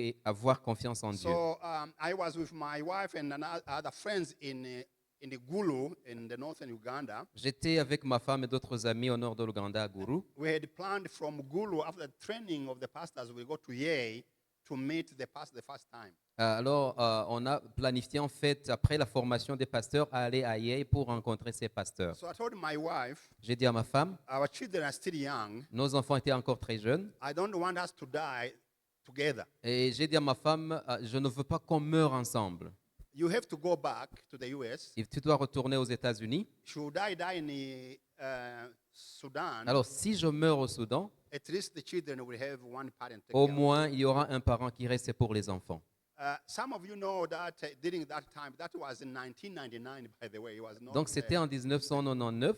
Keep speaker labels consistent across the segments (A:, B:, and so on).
A: et avoir confiance en Dieu.
B: So I was with my wife and other friends in the Gulu in the northern Uganda.
A: J'étais avec ma femme et d'autres amis au nord de l'Ouganda, à Guru.
B: We had planned from Gulu, after the training of the pastors, we go to Yei to meet the pastor the first time.
A: Alors, on a planifié en fait, après la formation des pasteurs, à aller à Yei pour rencontrer ces pasteurs.
B: So I told my wife,
A: J'ai dit à ma femme,
B: our children are still young.
A: nos enfants étaient encore très jeunes,
B: I don't want us to die together.
A: et j'ai dit à ma femme, je ne veux pas qu'on meure ensemble.
B: You have to go back to the US.
A: Et tu dois retourner aux États-Unis.
B: Should I die in Sudan,
A: Alors, si je meurs au Soudan,
B: at least the children will have one parent. Take
A: au
B: care of.
A: moins, il y aura un parent qui reste pour les enfants.
B: Some of you know that during that time, that was in 1999, by the way. It was not,
A: Donc, c'était en 1999.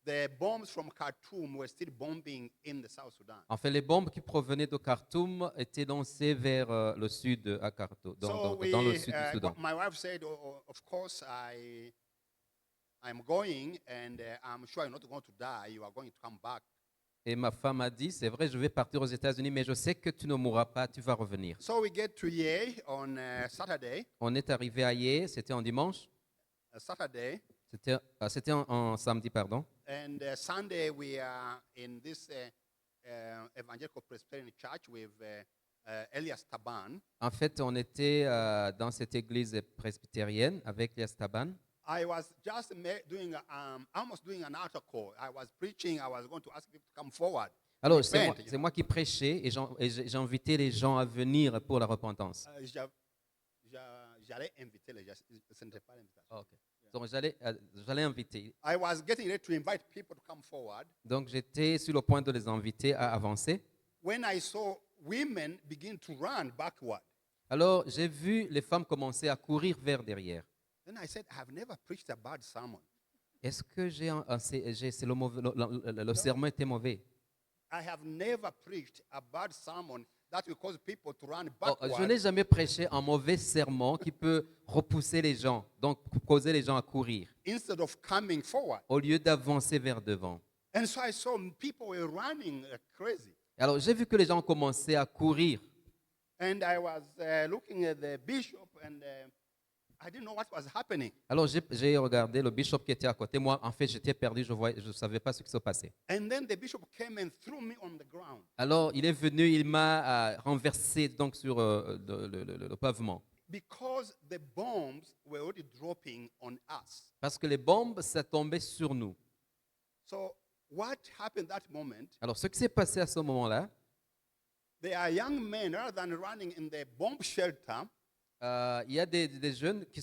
B: the bombs from Khartoum were still bombing in the South Sudan.
A: En fait, les bombes qui provenaient de Khartoum étaient lancées vers le sud à Khartoum, dans le sud du Soudan.
B: My wife said, of course, I'm going, and I'm sure you're not going to die. You are going to come back.
A: Et ma femme a dit, c'est vrai, je vais partir aux États-Unis, mais je sais que tu ne mourras pas, tu vas revenir.
B: So we get to Yei on Saturday.
A: On est arrivé à Yei, c'était en dimanche,
B: Saturday,
A: c'était en samedi, pardon.
B: and Sunday we are in this evangelical Presbyterian church with Elias Taban.
A: En fait, on était dans cette église presbytérienne avec Elias Taban.
B: I was just almost doing an altar call. I was preaching. I was going to ask people to come forward.
A: Alors,
B: Repent,
A: c'est moi qui prêchais et j'ai invité les gens à venir pour la repentance.
B: J'allais inviter les gens. Ce n'était pas l'invitation.
A: Ok. Donc, j'allais inviter.
B: I was getting ready to invite people to come forward
A: Donc, j'étais sur le point de les inviter à avancer.
B: when I saw women begin to run backward.
A: Alors, j'ai vu les femmes commencer à courir vers derrière.
B: Then I said, I have never preached a bad sermon.
A: Est-ce que c'est le sermon était mauvais?
B: I have never preached a bad sermon that will cause people to run
A: Oh, je
B: backward
A: n'ai jamais prêché un mauvais sermon qui peut repousser les gens, donc causer les gens à courir,
B: instead of coming forward.
A: au lieu d'avancer vers devant.
B: And so I saw people were running crazy.
A: Alors, j'ai vu que les gens commençaient à courir.
B: And I was looking at the bishop, and I didn't know what was happening.
A: Alors, j'ai regardé le bishop qui était à côté. Moi, en fait, j'étais perdu, je ne savais pas ce qui se passait.
B: And then the bishop came and threw me on the ground.
A: Alors, il est venu, il m'a renversé donc sur le pavement.
B: Because the bombs were already dropping on us.
A: Parce que les bombes, ça tombait sur nous.
B: So what happened that moment?
A: Alors, ce qui s'est passé à ce moment-là,
B: There are young men, rather than running in the bomb shelter,
A: il y a des jeunes qui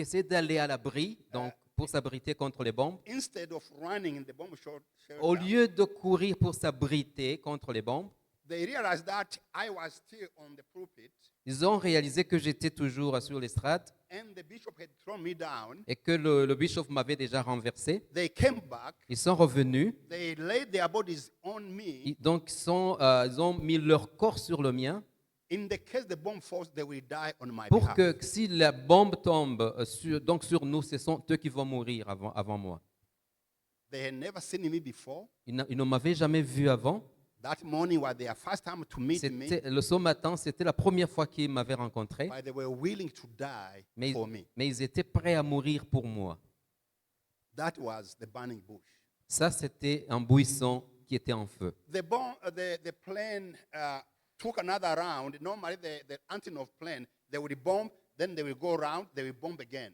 A: essaient d'aller à l'abri, donc pour s'abriter contre les bombes.
B: instead of running in the bomb shelter,
A: Au lieu de courir pour s'abriter contre les bombes,
B: they realized that I was still on the pulpit,
A: ils ont réalisé que j'étais toujours sur l'estrade
B: and the bishop had thrown me down.
A: et que le bishop m'avait déjà renversé.
B: They came back.
A: Ils sont revenus,
B: They laid their bodies on me.
A: donc ils ont mis leur corps sur le mien
B: In the case the bomb falls, they will die on my
A: pour
B: behalf.
A: que si la bombe tombe sur nous, ce sont eux qui vont mourir avant moi.
B: They had never seen me before.
A: Ils ne m'avaient jamais vu avant.
B: That morning was their first time to meet me,
A: Ce matin, c'était la première fois qu'ils m'avaient rencontré,
B: but they were willing to die for me.
A: mais ils étaient prêts à mourir pour moi.
B: That was the burning bush.
A: Ça, c'était un buisson qui était en feu.
B: The plane took another round. Normally, the Antonov plane, they would bomb, then they will go around, they will bomb again.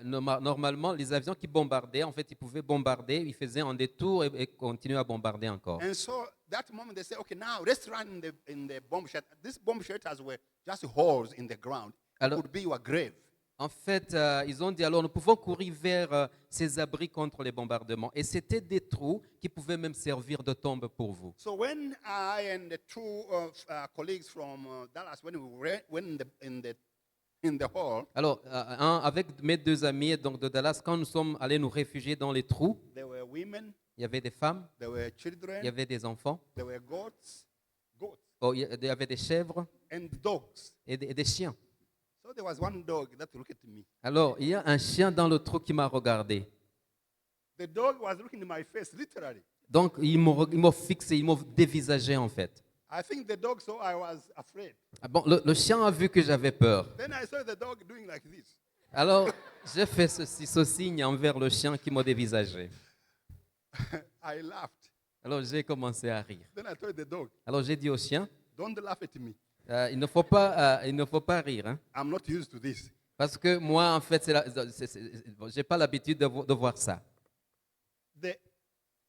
A: Normalement, les avions qui bombardaient, en fait, ils pouvaient bombarder, ils faisaient un détour et continuaient à bombarder encore.
B: And so that moment they say, okay, now let's run in the bomb shelter. These bomb shelters were just holes in the ground. It
A: Alors-
B: could be your grave.
A: En fait, ils ont dit alors nous pouvons courir vers ces abris contre les bombardements. Et c'était des trous qui pouvaient même servir de tombe pour vous.
B: So when I and the two colleagues from Dallas, when we went in the hall,
A: Alors, avec mes deux amis donc de Dallas, quand nous sommes allés nous réfugier dans les trous,
B: there were women,
A: il y avait des femmes,
B: there were
A: il y
B: children,
A: avait des enfants,
B: there were goats,
A: il y avait des chèvres
B: and dogs.
A: et des chiens.
B: So there was one dog that looked at me.
A: Alors, il y a un chien dans le trou qui m'a regardé.
B: The dog was looking in my face, literally.
A: Donc, il m'a fixé, il m'a dévisagé en fait.
B: I think the dog saw I was afraid.
A: Ah bon, le chien a vu que j'avais peur.
B: Then I saw the dog doing like this.
A: Alors, j'ai fait ce signe envers le chien qui m'a dévisagé.
B: I laughed.
A: Alors, j'ai commencé à rire.
B: Then I told the dog,
A: Alors, j'ai dit au chien,
B: don't laugh at me.
A: il ne faut pas rire, hein,
B: I'm not used to this.
A: parce que moi, en fait, j'ai pas l'habitude de voir ça.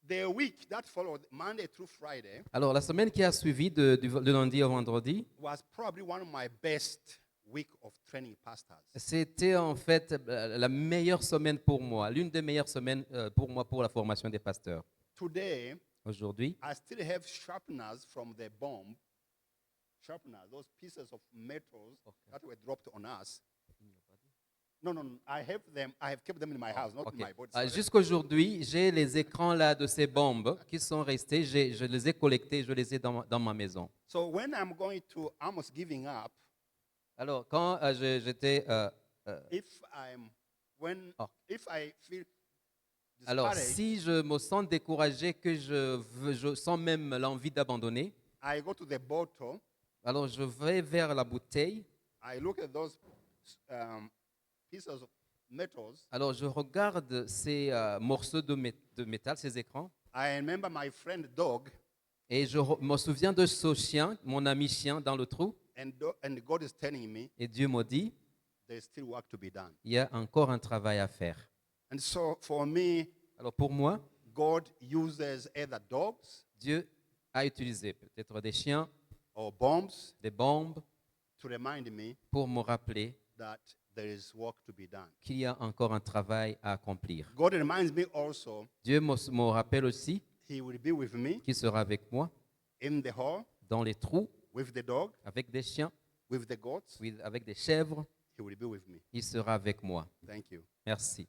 B: The week that followed, Monday through Friday,
A: Alors, la semaine qui a suivi, de lundi au vendredi,
B: was probably one of my best week of training pastors.
A: c'était en fait la meilleure semaine pour moi, l'une des meilleures semaines pour moi pour la formation des pasteurs.
B: Today,
A: Aujourd'hui,
B: I still have sharpeners from the bomb. Sharpeners, those pieces of metals that were dropped on us. No. I have them. I have kept them in my house, not in my body. Sorry.
A: jusqu'aujourd'hui, j'ai les écrans là de ces bombes qui sont restés, je les ai collectés, je les ai dans ma maison.
B: So when I'm going to almost giving up,
A: Alors, quand j'étais...
B: if I'm when
A: Oh.
B: if I feel
A: alors,
B: discouraged,
A: si je me sens découragé, que je sens même l'envie d'abandonner,
B: I go to the bottle.
A: alors je vais vers la bouteille,
B: I look at those pieces of metals.
A: alors je regarde ces morceaux de métal, ces écrans,
B: I remember my friend dog,
A: et je me souviens de ce chien, mon ami chien dans le trou,
B: and God is telling me
A: et Dieu m'a dit,
B: there's still work to be done.
A: il y a encore un travail à faire.
B: And so for me,
A: Alors pour moi,
B: God uses either dogs
A: Dieu a utilisé peut-être des chiens,
B: or bombs
A: des bombes,
B: to remind me
A: pour me rappeler
B: that there is work to be done.
A: qu'il y a encore un travail à accomplir.
B: God reminds me also
A: Dieu me rappelle aussi
B: He will be with me
A: qu'il sera avec moi
B: in the hall
A: dans les trous,
B: with the dog,
A: avec des chiens,
B: with the goats.
A: avec des chèvres.
B: He will be with me.
A: Il sera avec moi.
B: Thank you.
A: Merci.